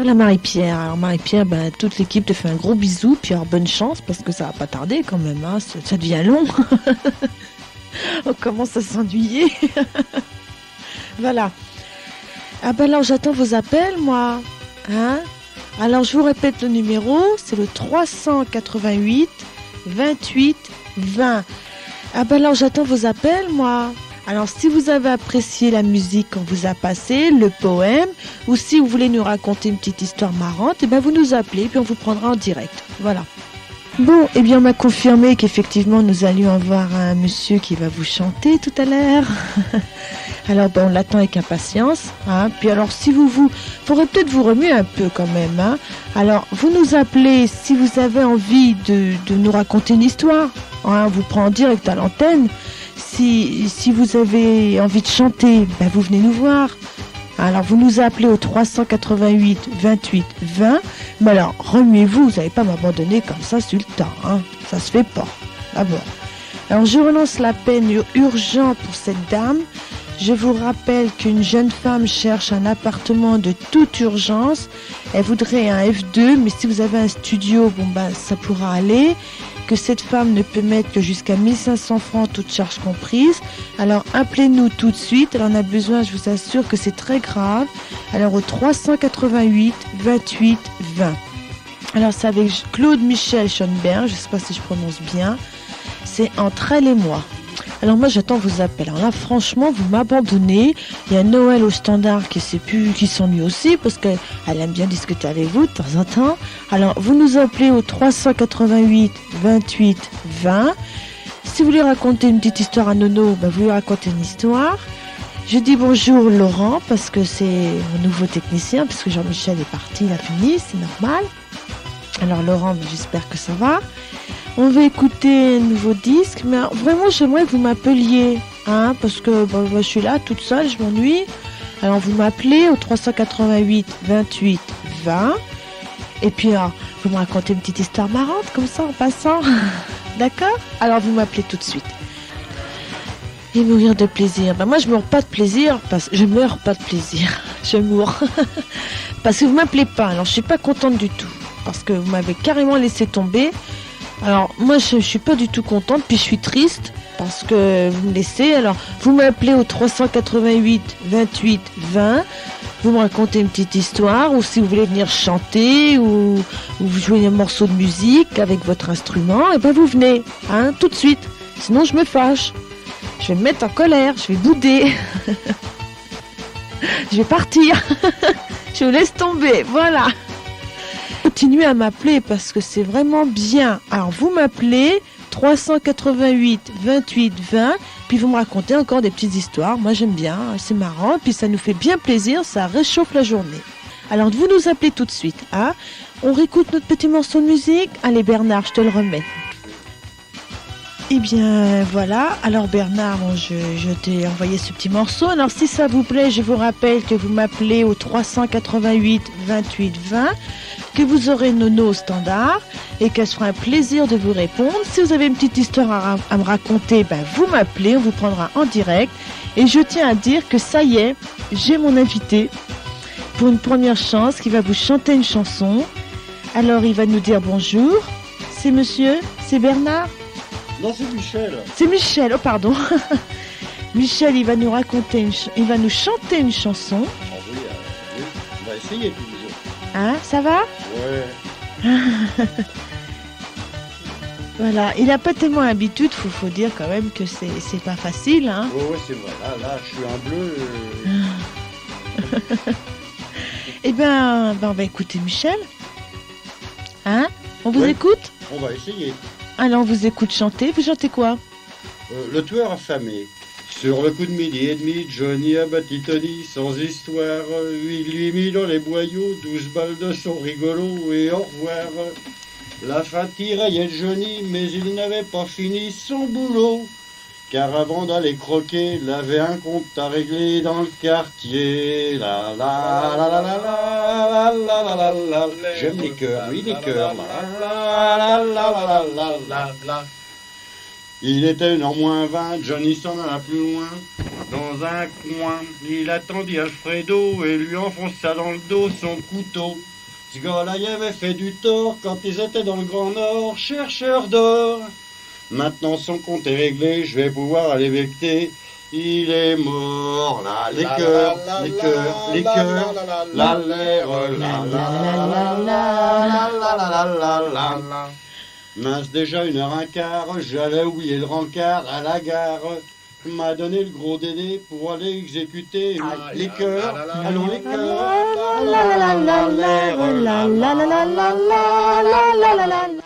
Voilà Marie-Pierre. Alors Marie-Pierre, toute l'équipe te fait un gros bisou, puis alors bonne chance parce que ça va pas tarder quand même, hein, ça devient long. On commence à s'ennuyer. Voilà. Ah ben alors j'attends vos appels moi. Hein? Alors je vous répète le numéro, c'est le 388 28 20. Ah ben alors j'attends vos appels moi. Alors si vous avez apprécié la musique qu'on vous a passée, le poème, ou si vous voulez nous raconter une petite histoire marrante, eh ben vous nous appelez puis on vous prendra en direct. Voilà. Bon, eh bien on m'a confirmé qu'effectivement nous allions avoir un monsieur qui va vous chanter tout à l'heure. Alors on l'attend avec impatience. Hein. Puis alors si faudrait peut-être vous remuer un peu quand même. Hein. Alors vous nous appelez si vous avez envie de nous raconter une histoire. Hein, on vous prend en direct à l'antenne. Si vous avez envie de chanter, vous venez nous voir. Alors vous nous appelez au 388 28 20. Mais alors remuez-vous, vous n'allez pas m'abandonner comme ça sur le tas. Hein. Ça se fait pas. D'abord. Alors je relance l'appel urgent pour cette dame. Je vous rappelle qu'une jeune femme cherche un appartement de toute urgence. Elle voudrait un F2, mais si vous avez un studio, ça pourra aller. Que cette femme ne peut mettre que jusqu'à 1500 francs, toutes charges comprises. Alors appelez-nous tout de suite. Elle en a besoin, je vous assure que c'est très grave. Alors au 388 28 20. Alors c'est avec Claude Michel Schoenberg, je ne sais pas si je prononce bien. C'est entre elle et moi. Alors moi j'attends vos appels. Alors là franchement vous m'abandonnez. Il y a Noël au standard qui s'ennuie aussi parce qu'elle aime bien discuter avec vous de temps en temps. Alors vous nous appelez au 388 28 20. Si vous voulez raconter une petite histoire à Nono, vous lui racontez une histoire. Je dis bonjour Laurent parce que c'est mon nouveau technicien, parce que Jean-Michel est parti, il a fini, c'est normal. Alors Laurent, j'espère que ça va. On va écouter un nouveau disque, mais vraiment j'aimerais que vous m'appeliez, hein, parce que je suis là toute seule, je m'ennuie. Alors vous m'appelez au 388 28 20, et puis vous me racontez une petite histoire marrante comme ça en passant, d'accord? Alors vous m'appelez tout de suite. Et mourir de plaisir. Moi je meurs pas de plaisir, je meurs pas de plaisir, je mourre, parce que vous m'appelez pas. Alors je suis pas contente du tout, parce que vous m'avez carrément laissé tomber. Alors moi je suis pas du tout contente, puis je suis triste parce que vous me laissez. Alors vous m'appelez au 388 28 20, vous me racontez une petite histoire, ou si vous voulez venir chanter ou vous jouez un morceau de musique avec votre instrument, et vous venez, hein, tout de suite. Sinon je me fâche, je vais me mettre en colère, je vais bouder, je vais partir, je vous laisse tomber, voilà. Continuez à m'appeler parce que c'est vraiment bien. Alors vous m'appelez 388 28 20, puis vous me racontez encore des petites histoires. Moi j'aime bien, c'est marrant, puis ça nous fait bien plaisir, ça réchauffe la journée. Alors vous nous appelez tout de suite, hein. On réécoute notre petit morceau de musique. Allez Bernard, je te le remets. Eh bien voilà, alors Bernard, je t'ai envoyé ce petit morceau. Alors si ça vous plaît, je vous rappelle que vous m'appelez au 388 28 20, que vous aurez Nono au standard et qu'elle se fera un plaisir de vous répondre. Si vous avez une petite histoire à me raconter, vous m'appelez, on vous prendra en direct. Et je tiens à dire que ça y est, j'ai mon invité pour une première chance qui va vous chanter une chanson. Alors il va nous dire bonjour. C'est monsieur, c'est Bernard? Non, c'est Michel. C'est Michel, oh pardon. Michel, il va nous il va nous chanter une chanson. Ah oui, oui, on va essayer toujours. Hein, ça va? Ouais. Voilà, il n'a pas tellement l'habitude, faut dire quand même que c'est pas facile, hein. Ouais, c'est vrai, là, je suis un bleu. Eh ben, on va écouter Michel. Hein? On vous écoute? On va essayer. Alors, on vous écoute chanter. Vous chantez quoi? Le tueur affamé. Sur le coup de midi et demi, Johnny a battu Tony sans histoire. Il lui mit dans les boyaux 12 balles de son rigolo et au revoir. La faim tiraillait Johnny, mais il n'avait pas fini son boulot. Car avant d'aller croquer, il avait un compte à régler dans le quartier. La la la la la la la la la la la. J'aime les chœurs, oui les chœurs. La la la la la la la la. Il était 1h moins 20, Johnny s'en alla plus loin. Dans un coin, il attendit Alfredo et lui enfonça dans le dos son couteau. Ce gars-là y avait fait du tort quand ils étaient dans le Grand Nord, chercheurs d'or. Maintenant son compte est réglé, je vais pouvoir aller becter. Il est mort, là, les cœurs, les cœurs, les cœurs, la l'air, la la. Mince, déjà 1h15, j'allais oublier le rencard à la gare. M'a donné le gros délai pour aller exécuter les cœurs, allons les cœurs, la la la la la la la la la la la la la la.